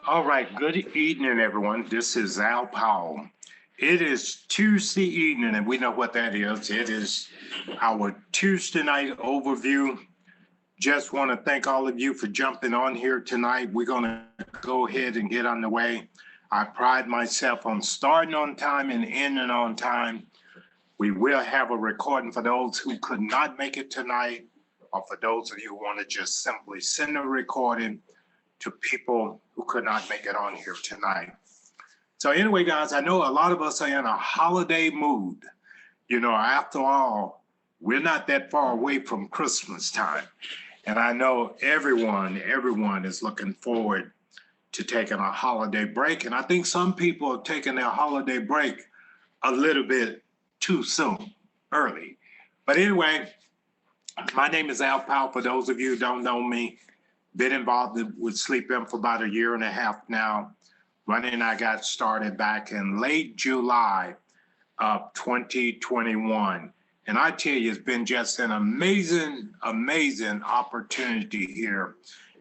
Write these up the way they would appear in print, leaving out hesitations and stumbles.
All right, good evening, everyone. This is Al Powell. It is Tuesday evening, and we know what that is. It is our Tuesday night overview. Just want to thank all of you for jumping on here tonight. We're going to go ahead and get underway. I pride myself on starting on time and ending on time. We will have a recording for those who could not make it tonight, or for those of you who want to just simply send a recording to people who could not make it on here tonight. So anyway, guys, I know a lot of us are in a holiday mood. You know, after all, we're not that far away from Christmas time. And I know everyone is looking forward to taking a holiday break. And I think some people are taking their holiday break a little bit too soon, early. But anyway, my name is Al Powell. For those of you who don't know me, been involved with Sleepm for about 1.5 years now. Rani and I got started back in late July of 2021. And I tell you, it's been just an amazing opportunity here.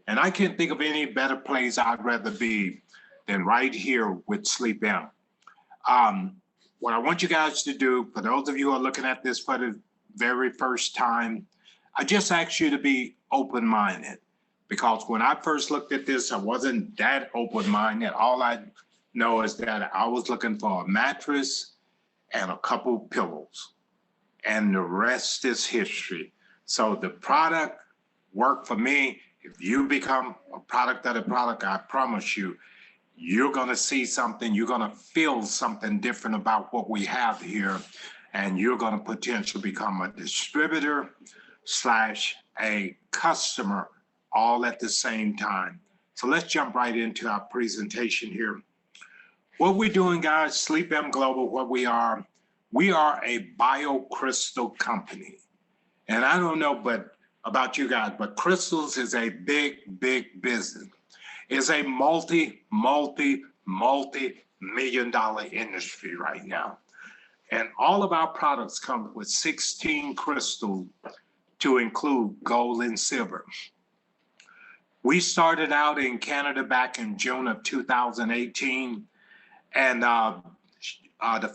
And I can't think of any better place I'd rather be than right here with Sleepm. What I want you guys to do, for those of you who are looking at this for the very first time, I just ask you to be open-minded. Because when I first looked at this, I wasn't that open-minded. All I know is that I was looking for a mattress and a couple pillows, and the rest is history. So the product worked for me. If you become a product of the product, I promise you, you're gonna see something, you're gonna feel something different about what we have here, and you're gonna potentially become a distributor / a customer all at the same time. So let's jump right into our presentation here. What we're doing, guys, Sleepm Global, what we are a biocrystal company. And I don't know about you guys, but crystals is a big business. It's a multi-million-dollar industry right now. And all of our products come with 16 crystals to include gold and silver. We started out in Canada back in June of 2018, and the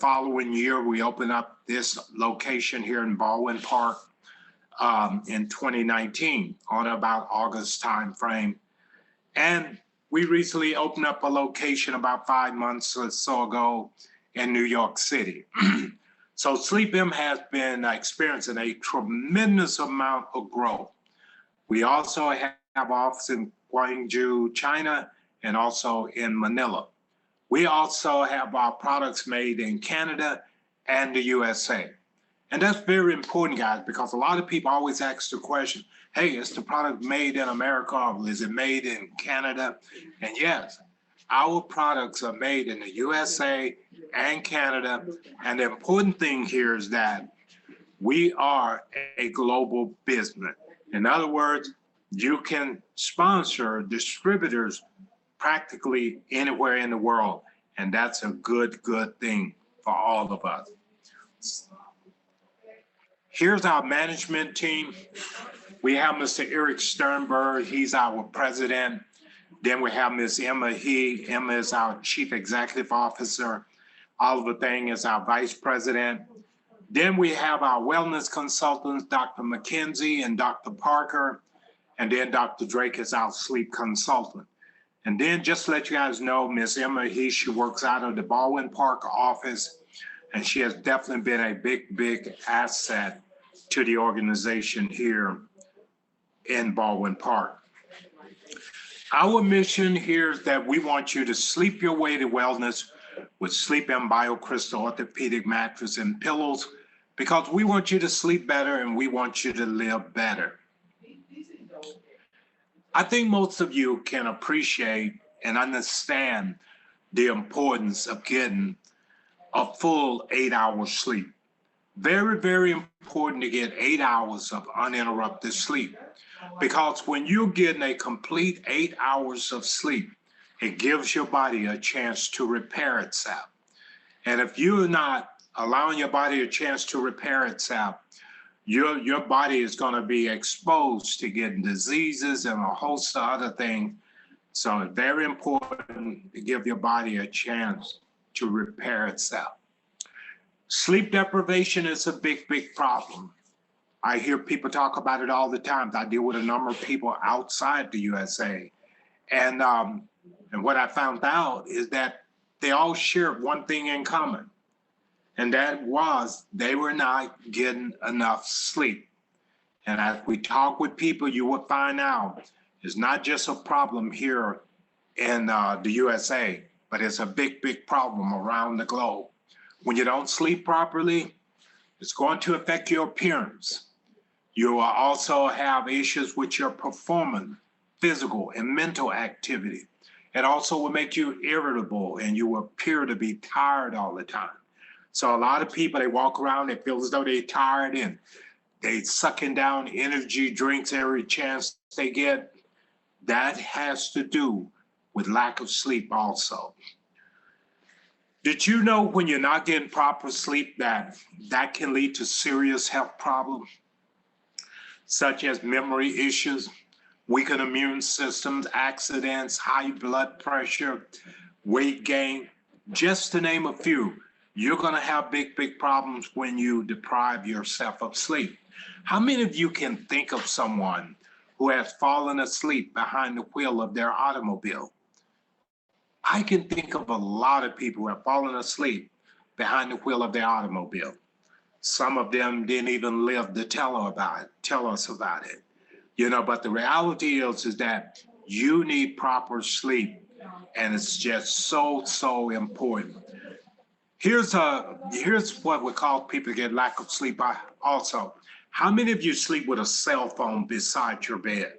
following year we opened up this location here in Baldwin Park in 2019 on about August time frame. And we recently opened up a location about 5 months or so ago in New York City. So Sleepm has been experiencing a tremendous amount of growth. We also have offices in Guangzhou, China, and also in Manila. We also have our products made in Canada and the USA. And that's very important, guys, because a lot of people always ask the question, hey, is the product made in America or is it made in Canada? And yes, our products are made in the USA and Canada. And the important thing here is that we are a global business. In other words, you can sponsor distributors practically anywhere in the world, and that's a good thing for all of us. Here's our management team. We have Mr. Eric Sternberg, he's our president. Then we have Ms. Emma He. Emma is our chief executive officer. Oliver Thing is our vice president. Then we have our wellness consultants, Dr. McKenzie and Dr. Parker. And then Dr. Drake is our sleep consultant. And then just to let you guys know, Ms. Emma He, she works out of the Baldwin Park office, and she has definitely been a big asset to the organization here in Baldwin Park. Our mission here is that we want you to sleep your way to wellness with Sleepm biocrystal orthopedic mattress and pillows, because we want you to sleep better and we want you to live better. I think most of you can appreciate and understand the importance of getting a full 8 hours sleep. Very important to get 8 hours of uninterrupted sleep, because when you're getting a complete 8 hours of sleep, it gives your body a chance to repair itself. And if you're not allowing your body a chance to repair itself, your body is going to be exposed to getting diseases and a host of other things So it's very important to give your body a chance to repair itself. Sleep deprivation is a big, big problem. I hear people talk about it all the time. I deal with a number of people outside the USA. And what I found out is that they all share one thing in common, and that was they were not getting enough sleep. And as we talk with people, you will find out it's not just a problem here in the USA, but it's a big, big problem around the globe. When you don't sleep properly, it's going to affect your appearance. You will also have issues with your performance, physical and mental activity. It also will make you irritable and you appear to be tired all the time. So a lot of people, they walk around, they feel as though they're tired and they sucking down energy drinks every chance they get. That has to do with lack of sleep also. Did you know when you're not getting proper sleep that can lead to serious health problems, such as memory issues, weakened immune systems, accidents, high blood pressure, weight gain, just to name a few? You're gonna have big, big problems when you deprive yourself of sleep. How many of you can think of someone who has fallen asleep behind the wheel of their automobile? I can think of a lot of people who have fallen asleep behind the wheel of their automobile. Some of them didn't even live to tell us about it. You know, but the reality is that you need proper sleep, and it's just so important. Here's what we call people get lack of sleep also. How many of you sleep with a cell phone beside your bed?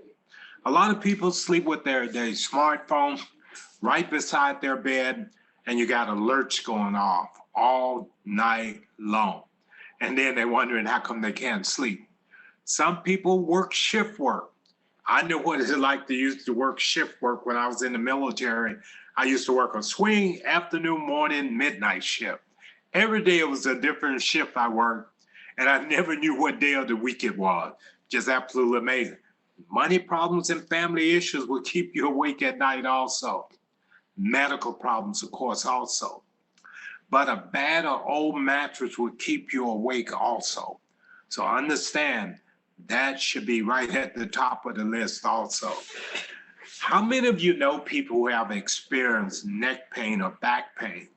A lot of people sleep with their smartphone right beside their bed, and you got alerts going off all night long. And then they're wondering how come they can't sleep. Some people work shift work. I know what it's like to use to work shift work when I was in the military. I used to work a swing, afternoon, morning, midnight shift. Every day it was a different shift I worked, and I never knew what day of the week it was. Just absolutely amazing. Money problems and family issues will keep you awake at night also. Medical problems, of course, also. But a bad or old mattress will keep you awake also. So understand that should be right at the top of the list also. How many of you know people who have experienced neck pain or back pain?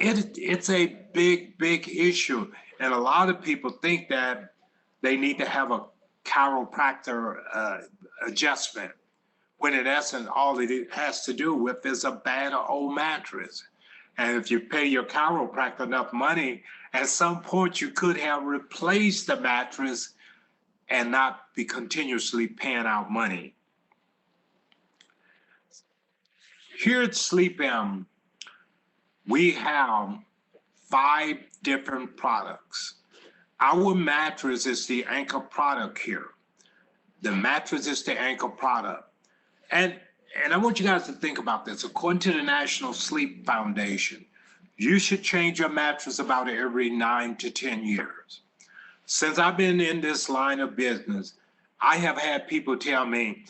It's a big issue. And a lot of people think that they need to have a chiropractor adjustment, when in essence, all it has to do with is a bad or old mattress. And if you pay your chiropractor enough money, at some point you could have replaced the mattress and not be continuously paying out money. Here at Sleepm, we have 5 different products. Our mattress is the anchor product here. The mattress is the anchor product. And I want you guys to think about this. According to the National Sleep Foundation, you should change your mattress about every 9 to 10 years. Since I've been in this line of business, I have had people tell me,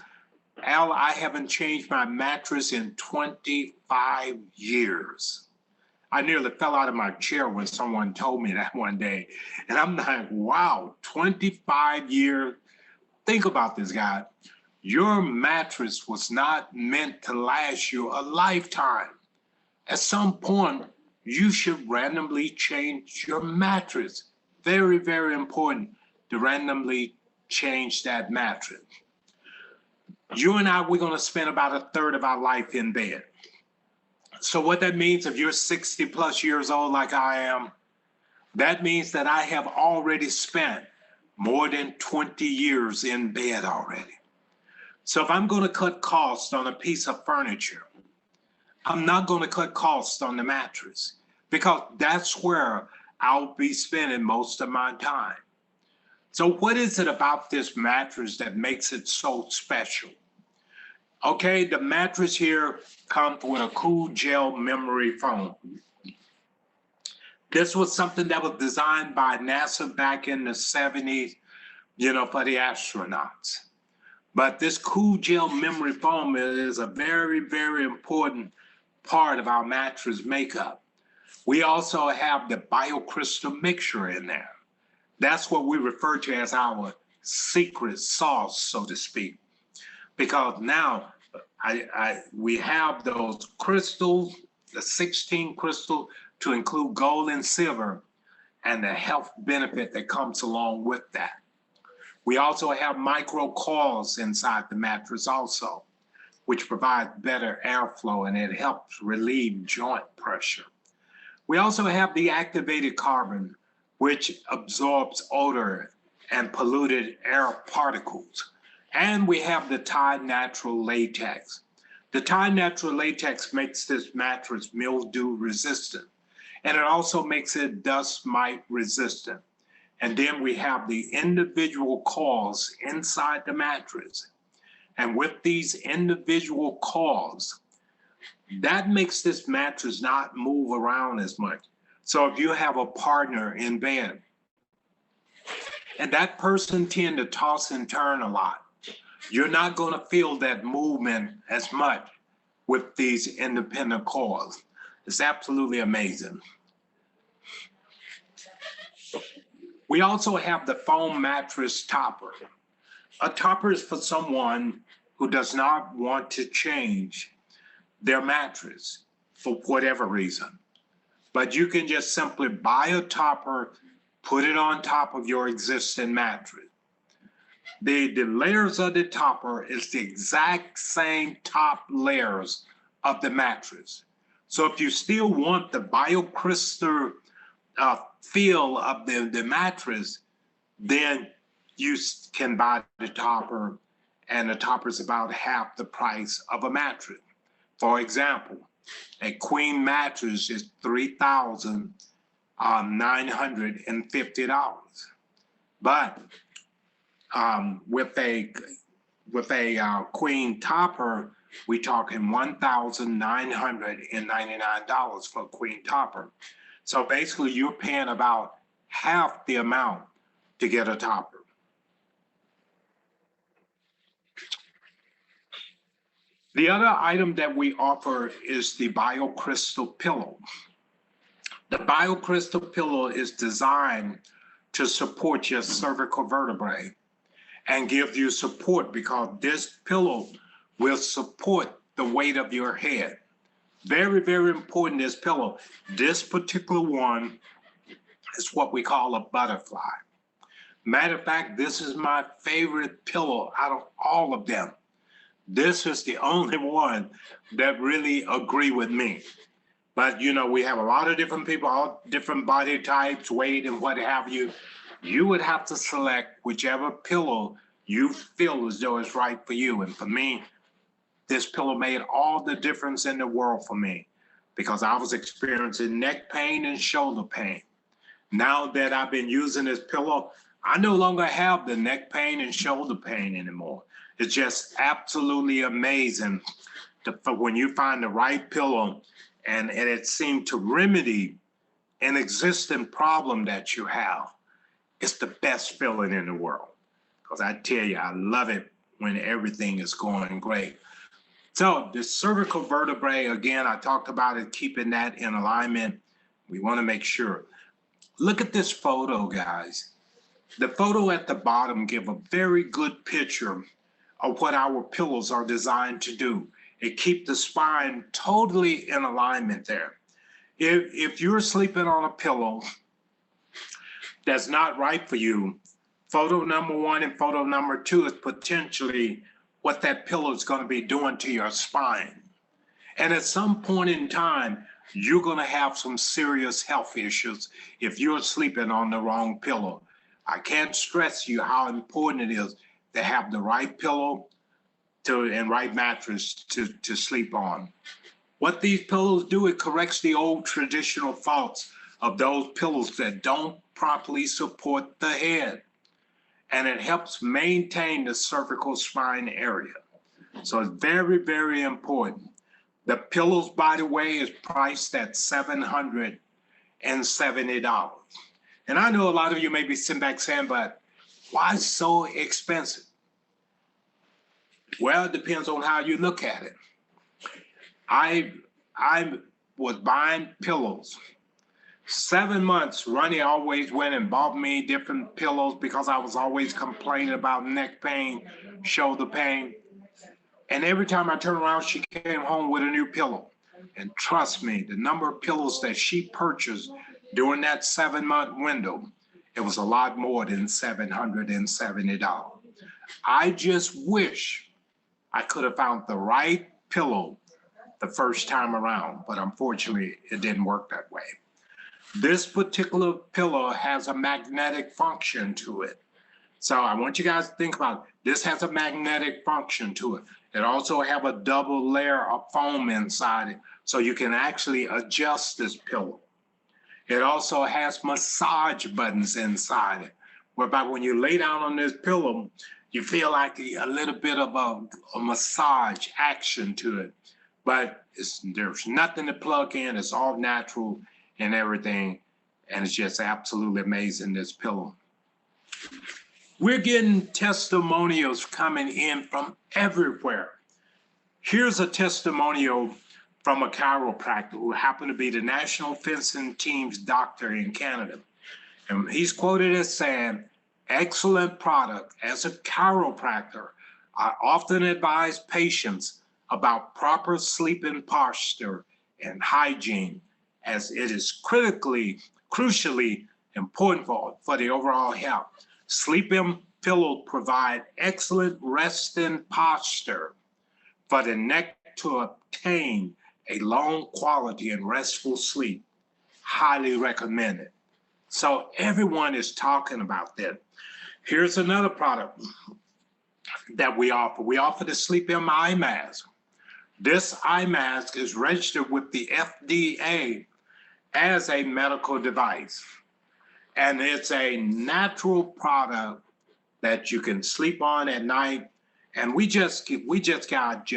Al, I haven't changed my mattress in 25 years. I nearly fell out of my chair when someone told me that one day. And I'm like, wow, 25 years. Think about this, guy. Your mattress was not meant to last you a lifetime. At some point, you should randomly change your mattress. Very, very important to randomly change that mattress. You and I, we're gonna spend about 1/3 of our life in bed. So what that means, if you're 60 plus years old like I am, that means that I have already spent more than 20 years in bed already. So if I'm gonna cut costs on a piece of furniture, I'm not gonna cut costs on the mattress, because that's where I'll be spending most of my time. So what is it about this mattress that makes it so special? Okay, the mattress here comes with a cool gel memory foam. This was something that was designed by NASA back in the 70s, you know, for the astronauts. But this cool gel memory foam is a very, very important part of our mattress makeup. We also have the biocrystal mixture in there. That's what we refer to as our secret sauce, so to speak, because now we have those crystals, the 16 crystal to include gold and silver, and the health benefit that comes along with that. We also have micro coils inside the mattress also, which provides better airflow and it helps relieve joint pressure. We also have the activated carbon, which absorbs odor and polluted air particles. And we have the Tide Natural Latex. The Tide Natural Latex makes this mattress mildew resistant, and it also makes it dust mite resistant. And then we have the individual coils inside the mattress. And with these individual coils, that makes this mattress not move around as much. So if you have a partner in bed and that person tend to toss and turn a lot, you're not going to feel that movement as much with these independent coils. It's absolutely amazing. We also have the foam mattress topper. A topper is for someone who does not want to change their mattress for whatever reason. But you can just simply buy a topper, put it on top of your existing mattress. The layers of the topper is the exact same top layers of the mattress. So if you still want the biocrystal feel of the mattress, then you can buy the topper, and the topper is about half the price of a mattress. For example, a queen mattress is $3,950, but with a queen topper, we talking $1,999 for a queen topper. So basically, you're paying about half the amount to get a topper. The other item that we offer is the biocrystal pillow. The biocrystal pillow is designed to support your cervical vertebrae and give you support, because this pillow will support the weight of your head. Very, very important, this pillow. This particular one is what we call a butterfly. Matter of fact, this is my favorite pillow out of all of them. This is the only one that really agree with me. But you know, we have a lot of different people, all different body types, weight, and what have you. You would have to select whichever pillow you feel as though it's right for you. And for me, this pillow made all the difference in the world for me, because I was experiencing neck pain and shoulder pain. Now that I've been using this pillow, I no longer have the neck pain and shoulder pain anymore. It's just absolutely amazing when you find the right pillow and it seemed to remedy an existing problem that you have. It's the best feeling in the world, because I tell you, I love it when everything is going great. So the cervical vertebrae, again, I talked about it, keeping that in alignment. We want to make sure. Look at this photo, guys. The photo at the bottom gives a very good picture of what our pillows are designed to do. It keeps the spine totally in alignment there. If you're sleeping on a pillow that's not right for you, photo number 1 and photo number 2 is potentially what that pillow is going to be doing to your spine. And at some point in time, you're going to have some serious health issues if you're sleeping on the wrong pillow. I can't stress you how important it is to have the right pillow and right mattress to sleep on. What these pillows do, it corrects the old traditional faults of those pillows that don't properly support the head. And it helps maintain the cervical spine area. So it's very, very important. The pillows, by the way, is priced at $770. And I know a lot of you may be sitting back saying, but why so expensive? Well, it depends on how you look at it. I I was buying pillows. 7 months, Ronnie always went and bought me different pillows because I was always complaining about neck pain, shoulder pain. And every time I turned around, she came home with a new pillow. And trust me, the number of pillows that she purchased during that 7 month window, it was a lot more than $770. I just wish I could have found the right pillow the first time around, but unfortunately, it didn't work that way. This particular pillow has a magnetic function to it. So I want you guys to think about it. This has a magnetic function to it. It also have a double layer of foam inside it, so you can actually adjust this pillow. It also has massage buttons inside it, whereby when you lay down on this pillow, you feel like a little bit of a massage action to it. But there's nothing to plug in. It's all natural and everything. And it's just absolutely amazing, this pillow. We're getting testimonials coming in from everywhere. Here's a testimonial from a chiropractor who happened to be the national fencing team's doctor in Canada. And he's quoted as saying, "Excellent product. As a chiropractor, I often advise patients about proper sleeping posture and hygiene, as it is crucially important for the overall health. Sleepm pillows provide excellent resting posture for the neck to obtain a long quality and restful sleep. Highly recommended." So everyone is talking about that. Here's another product that we offer. We offer the Sleepm eye mask. This eye mask is registered with the FDA as a medical device. And it's a natural product that you can sleep on at night. And we just got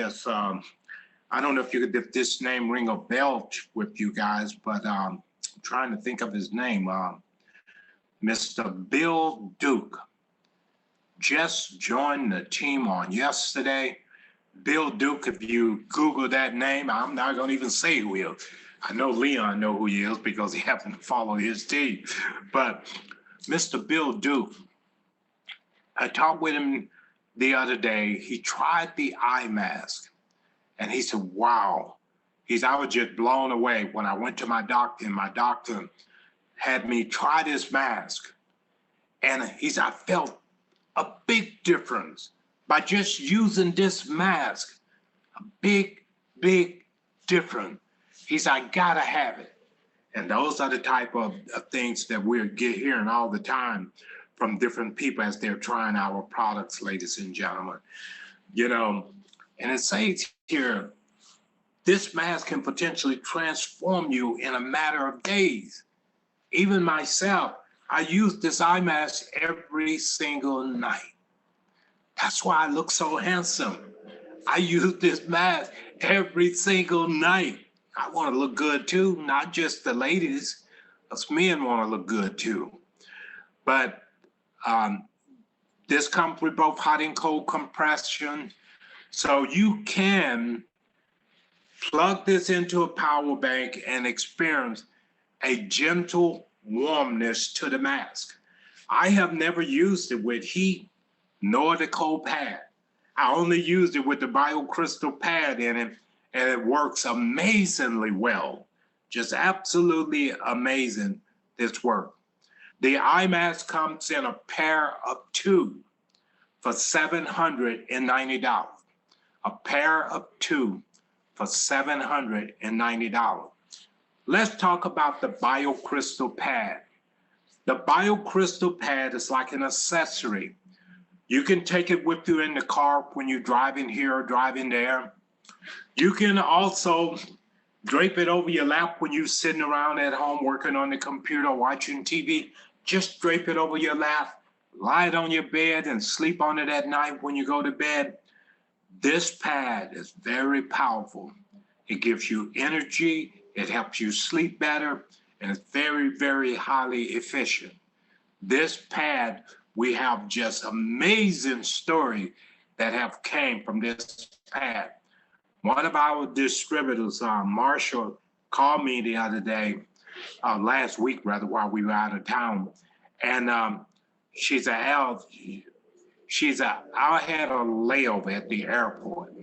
I don't know if this name ring a bell with you guys, but I'm trying to think of his name. Mr. Bill Duke just joined the team on yesterday. Bill Duke, if you Google that name, I'm not going to even say who he is. I know Leon know who he is because he happened to follow his team. But Mr. Bill Duke, I talked with him the other day. He tried the eye mask and he said, wow. I was just blown away when I went to my doctor, and my doctor had me try this mask. And I felt a big difference by just using this mask. A big, big difference. I gotta have it. And those are the type of things that we're hearing all the time from different people as they're trying our products, ladies and gentlemen. And it says here, this mask can potentially transform you in a matter of days. Even myself, I use this eye mask every single night. That's why I look so handsome. I use this mask every single night. I want to look good too, not just the ladies. Us men want to look good too. But this comes with both hot and cold compression. So you can plug this into a power bank and experience a gentle warmness to the mask. I have never used it with heat nor the cold pad. I only used it with the biocrystal pad in it, and it works amazingly well. Just absolutely amazing, this work. The eye mask comes in a pair of two for $790. A pair of two for $790. Let's talk about the biocrystal pad. The biocrystal pad is like an accessory. You can take it with you in the car when you're driving here or driving there. You can also drape it over your lap when you're sitting around at home working on the computer, watching TV. Just drape it over your lap, lie it on your bed, and sleep on it at night when you go to bed. This pad is very powerful. It gives you energy, it helps you sleep better, and it's very, very highly efficient. This pad, we have just amazing story that have came from this pad. One of our distributors, Marshall, called me the other day, last week rather, while we were out of town, and she's I had a layover at the airport,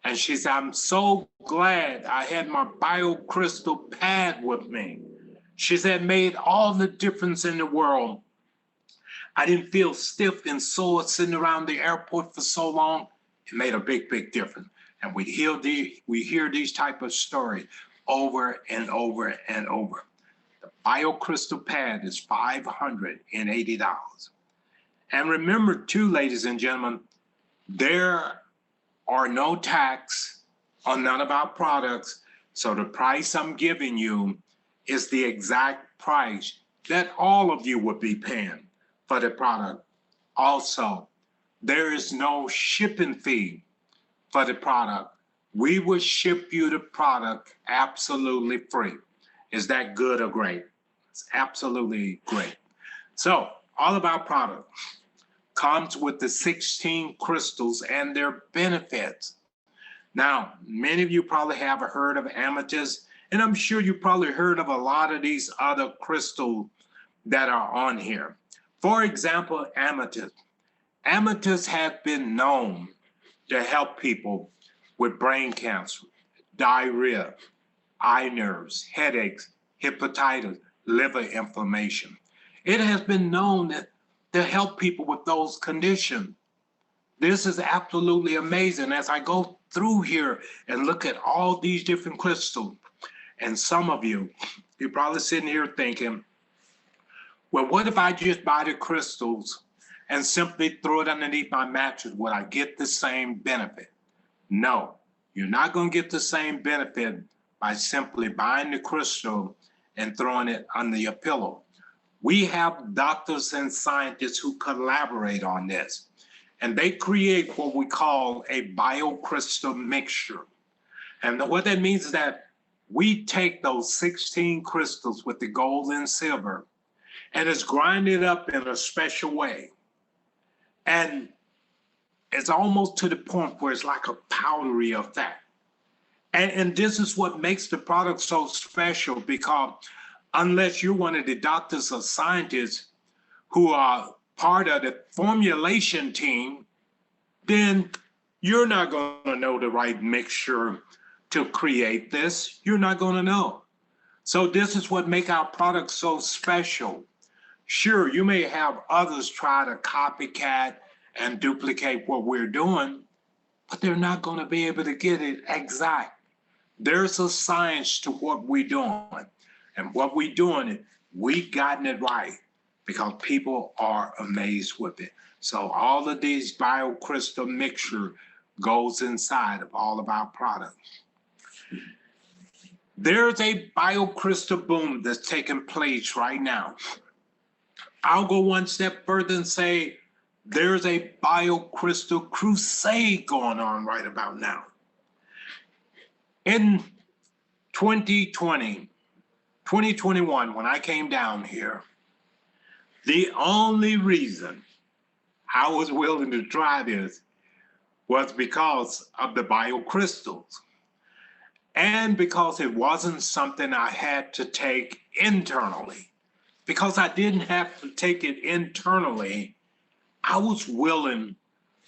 and she said, I'm so glad I had my biocrystal pad with me. She said, made all the difference in the world. I didn't feel stiff and sore sitting around the airport for so long. It made a big, big difference. And we hear these type of stories over and over and over. The biocrystal pad is $580. And remember too, ladies and gentlemen, there are no tax on none of our products. So the price I'm giving you is the exact price that all of you would be paying for the product. Also, there is no shipping fee for the product. We will ship you the product absolutely free. Is that good or great? It's absolutely great. So all of our product comes with the 16 crystals and their benefits. Now, many of you probably have heard of amethyst, and I'm sure you probably heard of a lot of these other crystals that are on here. For example, amethyst. Amethyst has been known to help people with brain cancer, diarrhea, eye nerves, headaches, hepatitis, liver inflammation. It has been known to help people with those conditions. This is absolutely amazing. As I go through here and look at all these different crystals, and some of you, you're probably sitting here thinking, well, what if I just buy the crystals and simply throw it underneath my mattress? Will I get the same benefit? No, you're not going to get the same benefit by simply buying the crystal and throwing it under your pillow. We have doctors and scientists who collaborate on this, and they create what we call a biocrystal mixture. And what that means is that we take those 16 crystals with the gold and silver, and it's grinded up in a special way. And it's almost to the point where it's like a powdery effect. And this is what makes the product so special, because unless you're one of the doctors or scientists who are part of the formulation team, then you're not going to know the right mixture to create this. You're not going to know. So this is what makes our product so special. Sure, you may have others try to copycat and duplicate what we're doing, but they're not going to be able to get it exact. There's a science to what we're doing, and what we're doing, we gotten it right because people are amazed with it. So all of these biocrystal mixture goes inside of all of our products. There's a biocrystal boom that's taking place right now. I'll go one step further and say there's a biocrystal crusade going on right about now. In 2021, when I came down here, the only reason I was willing to try this was because of the biocrystals, and because it wasn't something I had to take internally. Because I didn't have to take it internally, I was willing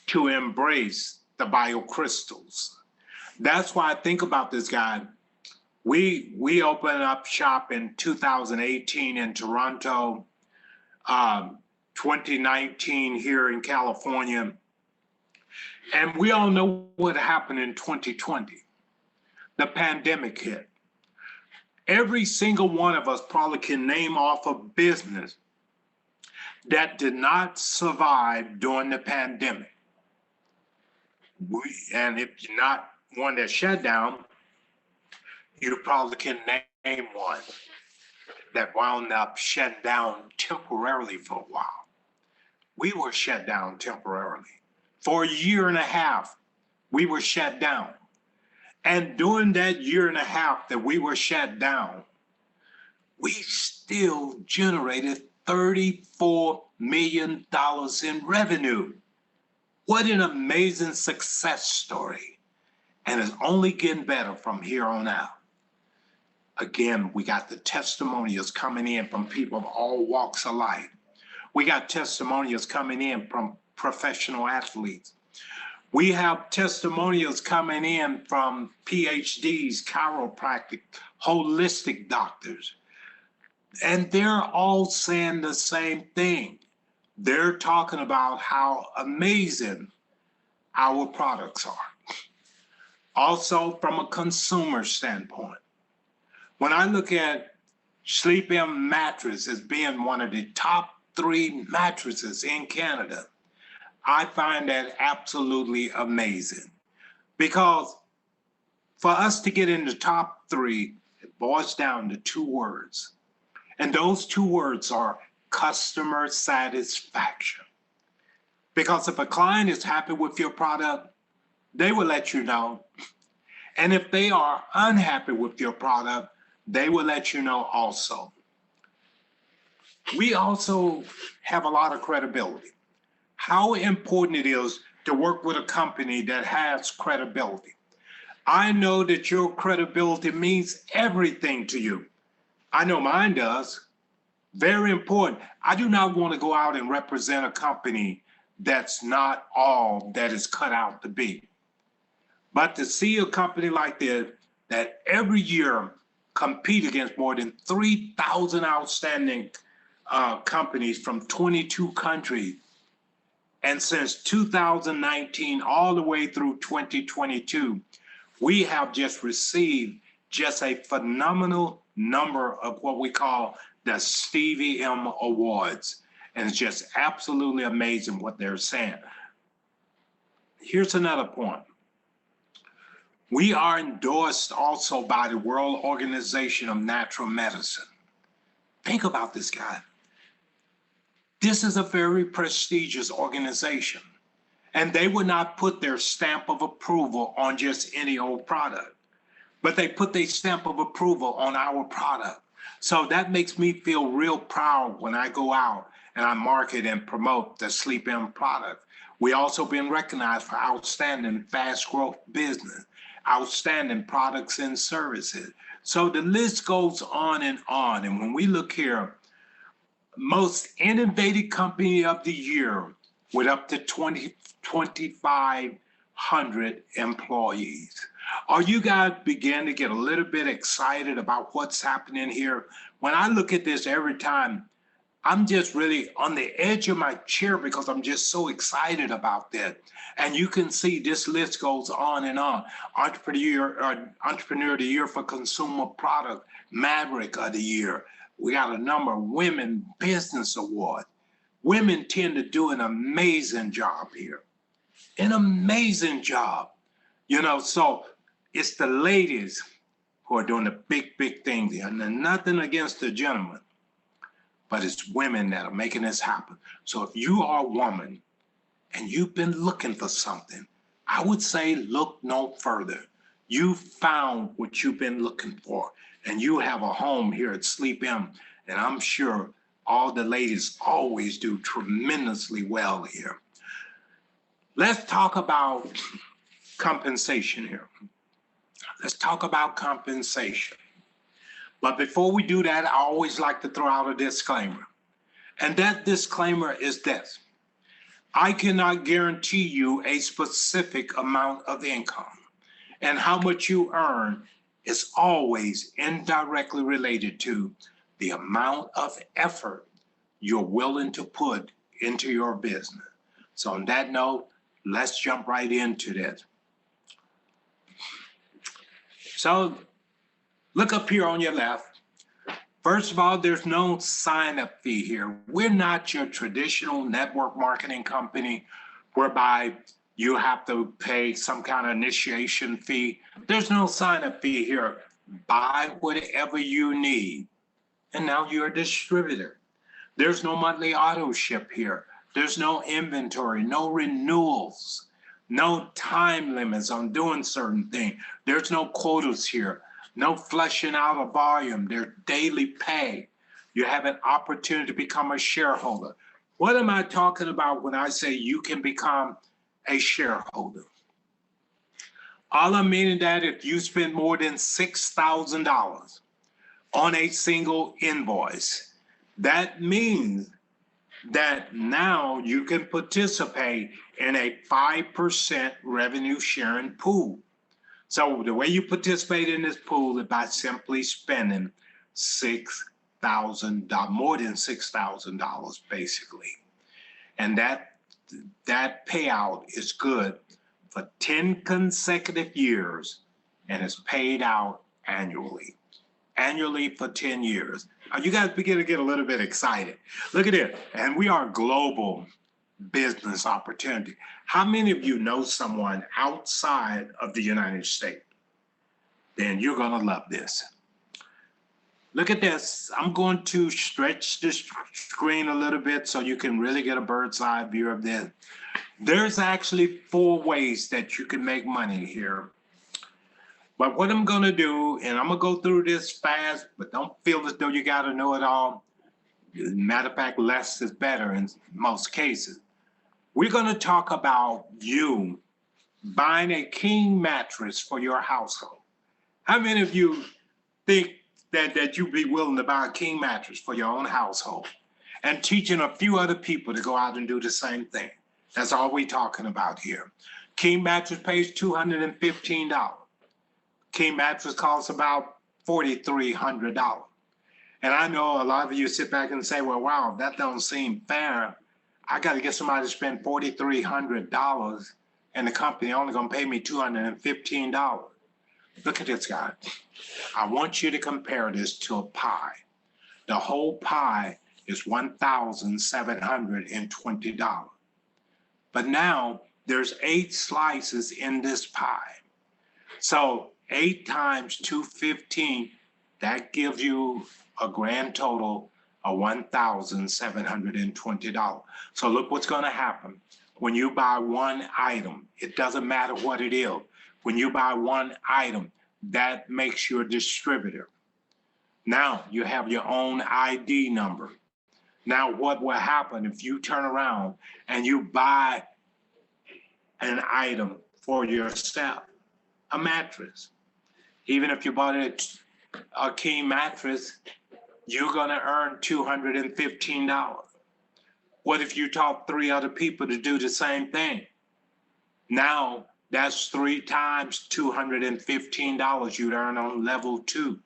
to embrace the biocrystals. That's why I think about this guy. We opened up shop in 2018 in Toronto, 2019 here in California, and we all know what happened in 2020. The pandemic hit. Every single one of us probably can name off a business that did not survive during the pandemic. And if you're not one that shut down, you probably can name one that wound up shut down temporarily for a while. We were shut down temporarily. For a year and a half, we were shut down. And during that year and a half that we were shut down, we still generated $34 million in revenue. What an amazing success story. And it's only getting better from here on out. Again, we got the testimonials coming in from people of all walks of life. We got testimonials coming in from professional athletes. We have testimonials coming in from PhDs, chiropractic, holistic doctors. And they're all saying the same thing. They're talking about how amazing our products are. Also, from a consumer standpoint, when I look at Sleepm mattress as being one of the top 3 mattresses in Canada, I find that absolutely amazing. Because for us to get in the top 3, it boils down to 2 words. And those 2 words are customer satisfaction. Because if a client is happy with your product, they will let you know. And if they are unhappy with your product, they will let you know also. We also have a lot of credibility. How important it is to work with a company that has credibility. I know that your credibility means everything to you. I know mine does. Very important. I do not want to go out and represent a company that's not all that is cut out to be. But to see a company like this that every year compete against more than 3,000 outstanding companies from 22 countries, and since 2019 all the way through 2022, we have just received just a phenomenal number of what we call the Sleepm Awards. And it's just absolutely amazing what they're saying. Here's another point. We are endorsed also by the World Organization of Natural Medicine. Think about this, guy. This is a very prestigious organization, and they would not put their stamp of approval on just any old product, but they put their stamp of approval on our product. So that makes me feel real proud when I go out and I market and promote the Sleepm product. We also been recognized for outstanding fast growth business, outstanding products and services. So the list goes on. And when we look here, most innovative company of the year with up to 2,500 employees. Are you guys beginning to get a little bit excited about what's happening here? When I look at this every time, I'm just really on the edge of my chair because I'm just so excited about that. And you can see this list goes on and on. Entrepreneur of the Year for Consumer Product, Maverick of the Year. We got a number of Women Business Awards. Women tend to do an amazing job here. An amazing job. You know, so it's the ladies who are doing the big things here. And nothing against the gentlemen, but it's women that are making this happen. So if you are a woman and you've been looking for something, I would say look no further. You found what you've been looking for, and you have a home here at Sleepm, and I'm sure all the ladies always do tremendously well here. Let's talk about compensation here. Let's talk about compensation. But before we do that, I always like to throw out a disclaimer. And that disclaimer is this. I cannot guarantee you a specific amount of income, and how much you earn is always indirectly related to the amount of effort you're willing to put into your business. So on that note, let's jump right into this. So look up here on your left. First of all, there's no sign-up fee here. We're not your traditional network marketing company whereby you have to pay some kind of initiation fee. There's no sign-up fee here. Buy whatever you need, and now you're a distributor. There's no monthly auto ship here. There's no inventory, no renewals, no time limits on doing certain things. There's no quotas here, no flushing out of volume. There's daily pay. You have an opportunity to become a shareholder. What am I talking about when I say you can become a shareholder. All I'm meaning that if you spend more than $6,000 on a single invoice, that means that now you can participate in a 5% revenue sharing pool. So the way you participate in this pool is by simply spending $6,000, more than $6,000 basically. And that payout is good for 10 consecutive years and is paid out annually for 10 years. You guys begin to get a little bit excited. Look at it. And we are global business opportunity. How many of you know someone outside of the United States? Then you're going to love this. Look at this. I'm going to stretch the screen a little bit so you can really get a bird's eye view of this. There's actually 4 ways that you can make money here. But what I'm going to do, and I'm going to go through this fast, but don't feel as though you got to know it all. Matter of fact, less is better in most cases. We're going to talk about you buying a king mattress for your household. How many of you think that you'd be willing to buy a king mattress for your own household and teaching a few other people to go out and do the same thing? That's all we're talking about here. King mattress pays $215. King mattress costs about $4,300. And I know a lot of you sit back and say, well, wow, that don't seem fair. I got to get somebody to spend $4,300 and the company only going to pay me $215. Look at this, guy. I want you to compare this to a pie. The whole pie is $1,720. But now there's 8 slices in this pie. So 8 times 215, that gives you a grand total of $1,720. So look what's going to happen when you buy one item. It doesn't matter what it is. When you buy one item, that makes you a distributor. Now you have your own ID number. Now what will happen if you turn around and you buy an item for yourself, a mattress? Even if you bought a king mattress, you're going to earn $215. What if you taught 3 other people to do the same thing? Now that's 3 times $215 you'd earn on level 2.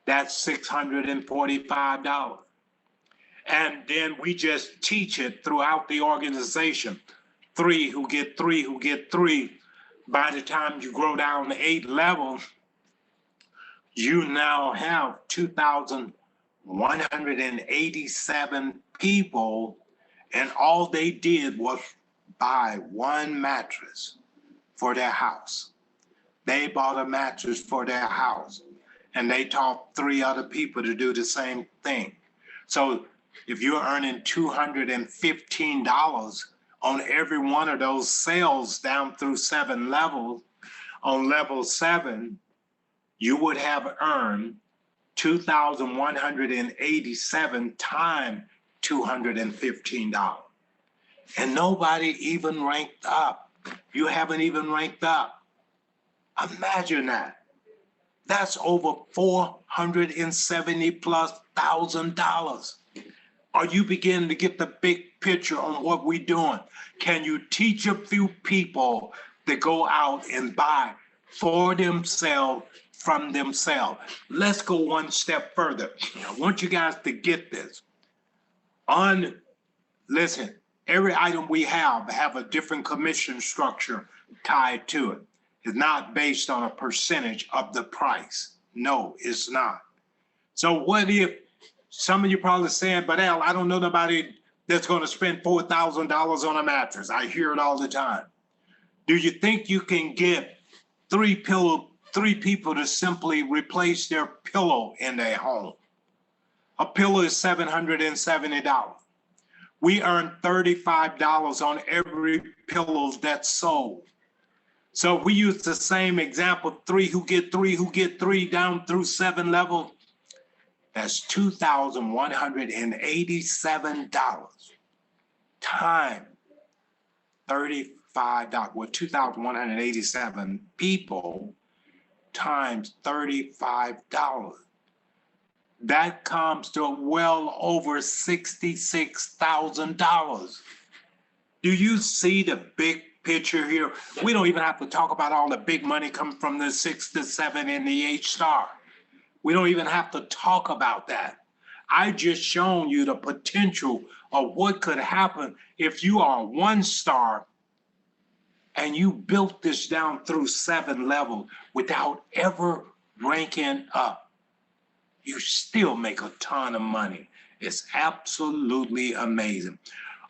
That's $645. And then we just teach it throughout the organization. 3 who get 3 who get 3. By the time you grow down to 8 levels, you now have 2,187 people, and all they did was buy one mattress for their house. They bought a mattress for their house, and they taught 3 other people to do the same thing. So if you're earning $215 on every one of those sales down through 7 levels, on level 7, you would have earned 2,187 times $215. And nobody even ranked up. You haven't even ranked up. Imagine that. That's over $470,000+. Are you beginning to get the big picture on what we're doing? Can you teach a few people to go out and buy for themselves, from themselves? Let's go one step further. I want you guys to get this. Listen, every item we have a different commission structure tied to it. It's not based on a percentage of the price. No, it's not. So what if some of you probably saying, but Al, I don't know nobody that's going to spend $4,000 on a mattress. I hear it all the time. Do you think you can get 3 people to simply replace their pillow in their home? A pillow is $770. We earn $35 on every pillow that's sold. So we use the same example, 3 who get 3 who get 3 down through 7 levels. That's $2,187 times 35. Well, 2,187 people times $35. That comes to well over $66,000. Do you see the big picture here? We don't even have to talk about all the big money coming from the 6 to 7 and the H star. We don't even have to talk about that. I just shown you the potential of what could happen if you are 1 star and you built this down through 7 levels without ever ranking up. You still make a ton of money. It's absolutely amazing.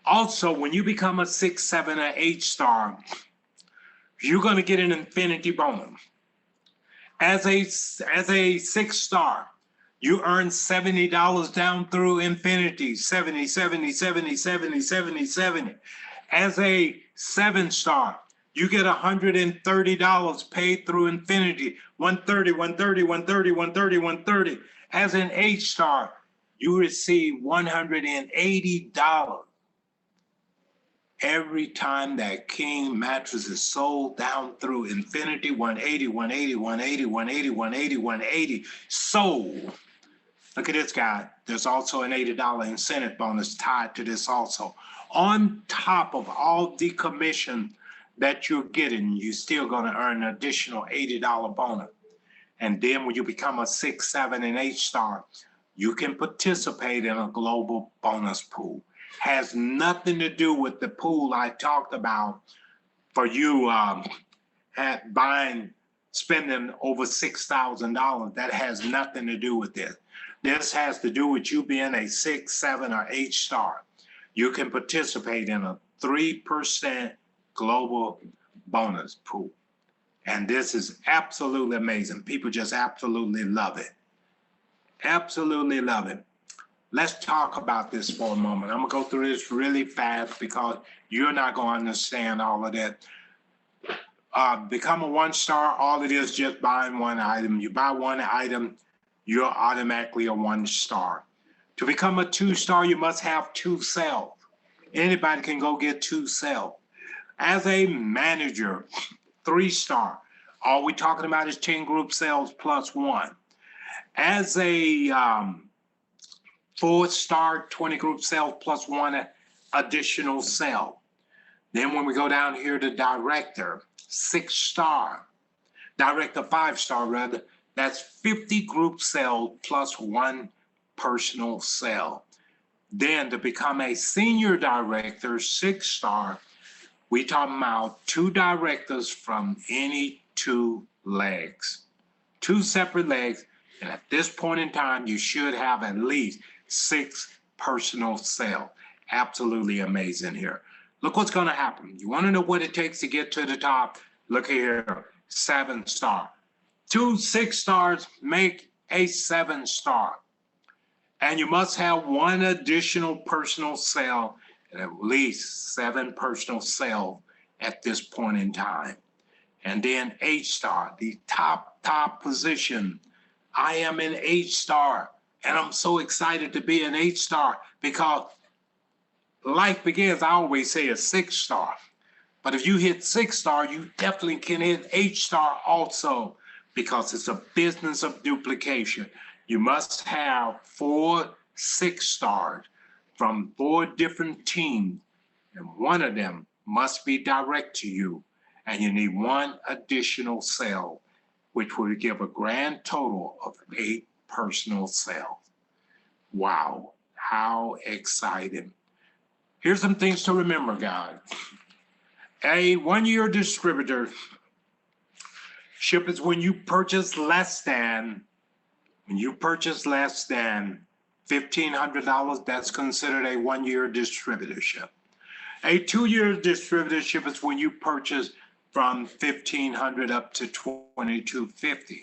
Also, when you become a 6, 7, or 8 star, you're going to get an infinity bonus. As a 6 star, you earn $70 down through infinity, 70, 70, 70, 70, 70, 70. As a 7 star, you get $130 paid through infinity, 130, 130, 130, 130, 130. As an 8 star, you receive $180 every time that king mattress is sold down through infinity. 180, 180, 180, 180, 180, 180 sold. Look at this guy. There's also an $80 incentive bonus tied to this also. On top of all the commission that you're getting, you're still going to earn an additional $80 bonus. And then when you become a 6, 7, and 8 star, you can participate in a global bonus pool. Has nothing to do with the pool I talked about for you spending over $6,000. That has nothing to do with this. This has to do with you being a 6, 7, or 8 star. You can participate in a 3% global bonus pool. And this is absolutely amazing. People just absolutely love it. Absolutely love it. Let's talk about this for a moment. I'm going to go through this really fast because you're not going to understand all of that. Become a 1 star, all it is just buying 1 item. You buy 1 item, you're automatically a 1 star. To become a 2 star, you must have 2 cells. Anybody can go get 2 cells. As a manager, 3 star, all we're talking about is 10 group cells plus 1. As a 4 star, 20 group cells plus 1 additional cell. Then when we go down here to director, 6 star, director 5 star rather, that's 50 group cells plus 1 personal cell. Then to become a senior director, 6 star, we talking about 2 directors from any 2 legs, 2 separate legs. And at this point in time, you should have at least 6 personal cells. Absolutely amazing here. Look what's going to happen. You want to know what it takes to get to the top? Look here, 7 star. 2 6 stars make a 7 star. And you must have 1 additional personal cell and at least 7 personal cells at this point in time. And then H star, the top position. I am an H star, and I'm so excited to be an H star because life begins, I always say, a 6 star. But if you hit 6 star, you definitely can hit H star also because it's a business of duplication. You must have 4 6 stars from 4 different teams, and 1 of them must be direct to you, and you need 1 additional cell, which will give a grand total of 8 personal cells. Wow, how exciting. Here's some things to remember, guys. A 1-year distributorship is when you purchase less than $1,500, that's considered a 1-year distributorship. A 2-year distributorship is when you purchase from $1,500 up to $2,250.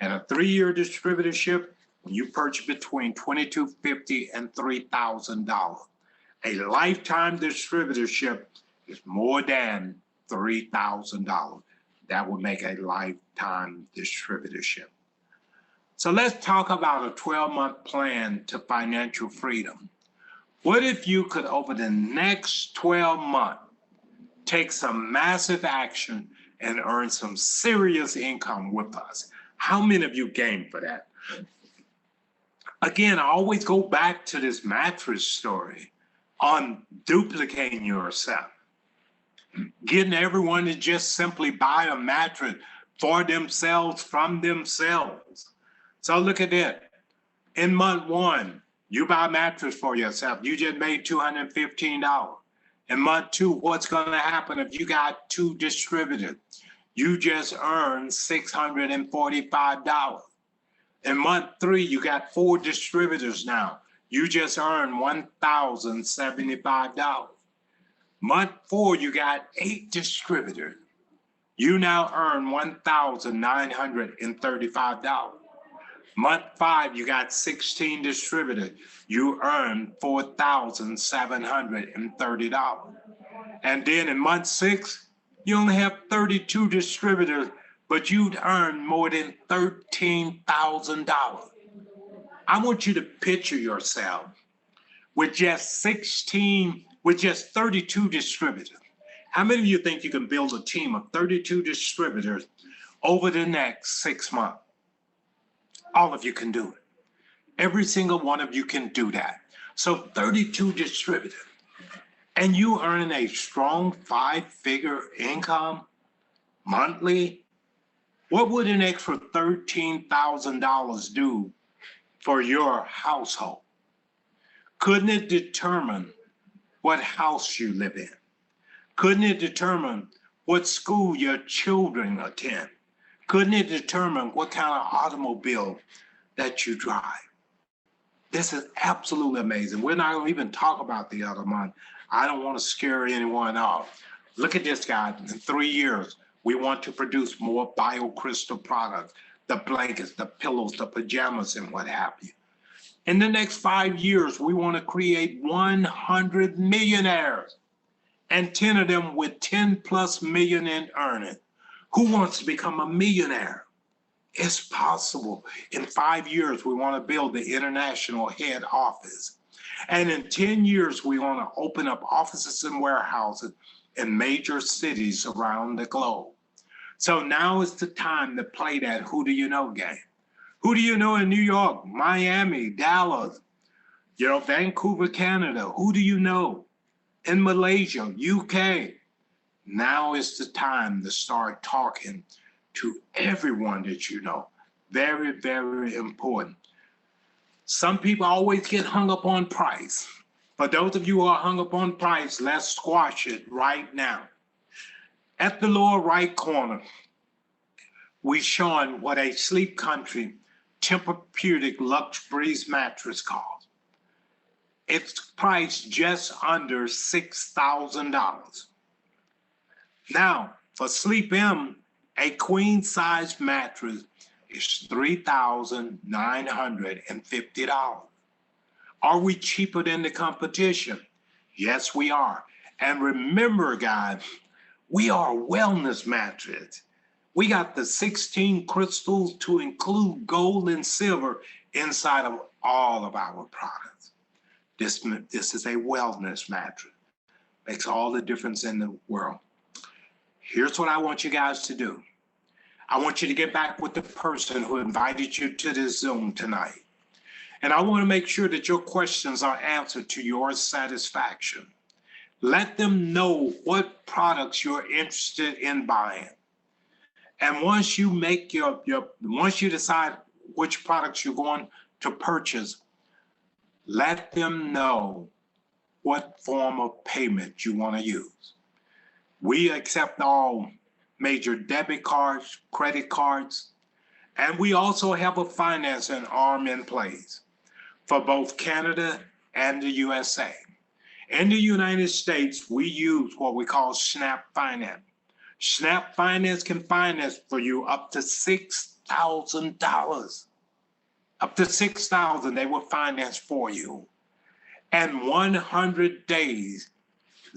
And a 3-year distributorship, when you purchase between $2,250 and $3,000. A lifetime distributorship is more than $3,000. That would make a lifetime distributorship. So let's talk about a 12-month plan to financial freedom. What if you could, over the next 12 months, take some massive action and earn some serious income with us. How many of you game for that? Again, I always go back to this mattress story on duplicating yourself. Getting everyone to just simply buy a mattress for themselves, from themselves. So look at it. In month one, you buy a mattress for yourself. You just made $215. In month two, what's going to happen if you got 2 distributors? You just earned $645. In month 3, you got 4 distributors now. You just earned $1,075. Month 4, you got 8 distributors. You now earn $1,935. Month 5, you got 16 distributors. You earn $4,730. And then in month 6, you only have 32 distributors, but you'd earn more than $13,000. I want you to picture yourself with just 32 distributors. How many of you think you can build a team of 32 distributors over the next 6 months? All of you can do it. Every single one of you can do that. So 32 distributors, and you earning a strong 5-figure income monthly. What would an extra $13,000 do for your household? Couldn't it determine what house you live in? Couldn't it determine what school your children attend? Couldn't it determine what kind of automobile that you drive? This is absolutely amazing. We're not going to even talk about the other month. I don't want to scare anyone off. Look at this, guy. In 3 years, we want to produce more biocrystal products, the blankets, the pillows, the pajamas, and what have you. In the next 5 years, we want to create 100 millionaires, and 10 of them with 10+ million in earnings. Who wants to become a millionaire? It's possible. In 5 years, we want to build the international head office. And in 10 years, we want to open up offices and warehouses in major cities around the globe. So now is the time to play that who do you know game. Who do you know in New York, Miami, Dallas, Vancouver, Canada? Who do you know in Malaysia, UK? Now is the time to start talking to everyone that you know. Very, very important. Some people always get hung up on price. For those of you who are hung up on price, let's squash it right now. At the lower right corner, we're showing what a Sleep Country Tempur-Pedic Luxe Breeze mattress costs. It's priced just under $6,000. Now, for Sleepm, a queen size mattress is $3,950. Are we cheaper than the competition? Yes, we are. And remember, guys, we are a wellness mattress. We got the 16 crystals to include gold and silver inside of all of our products. This is a wellness mattress. Makes all the difference in the world. Here's what I want you guys to do. I want you to get back with the person who invited you to this Zoom tonight. And I want to make sure that your questions are answered to your satisfaction. Let them know what products you're interested in buying. And once you make once you decide which products you're going to purchase, let them know what form of payment you want to use. We accept all major debit cards, credit cards, and we also have a financing arm in place for both Canada and the USA. In the United States, we use what we call SNAP Finance. SNAP Finance can finance for you up to $6,000. Up to $6,000 they will finance for you. And 100 days,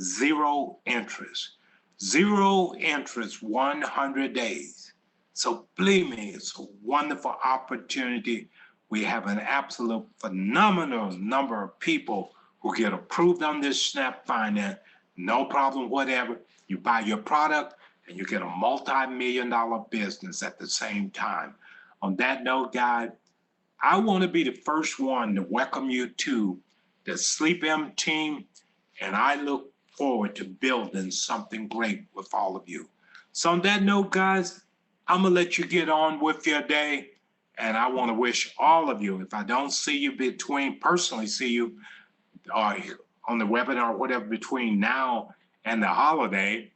0 interest. 0 interest, 100 days. So believe me, it's a wonderful opportunity. We have an absolute phenomenal number of people who get approved on this SNAP Finance, no problem whatever. You buy your product and you get a multi-million-dollar business at the same time. On that note, guys, I want to be the first one to welcome you to the Sleepm team, and I look forward to building something great with all of you. So on that note, guys, I'm gonna let you get on with your day, and I want to wish all of you, if I don't see you personally see you on the webinar or whatever between now and the holiday,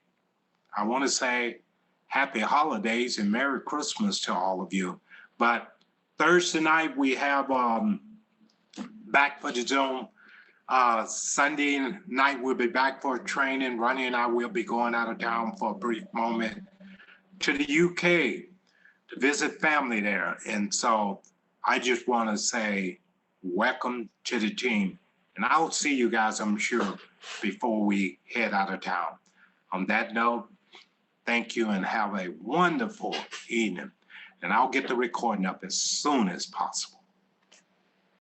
I want to say happy holidays and Merry Christmas to all of you. But Thursday night, we have back for the Zoom. Sunday night, we'll be back for training. Rani and I will be going out of town for a brief moment to the UK to visit family there. And so I just want to say welcome to the team. And I'll see you guys, I'm sure, before we head out of town. On that note, thank you and have a wonderful evening. And I'll get the recording up as soon as possible.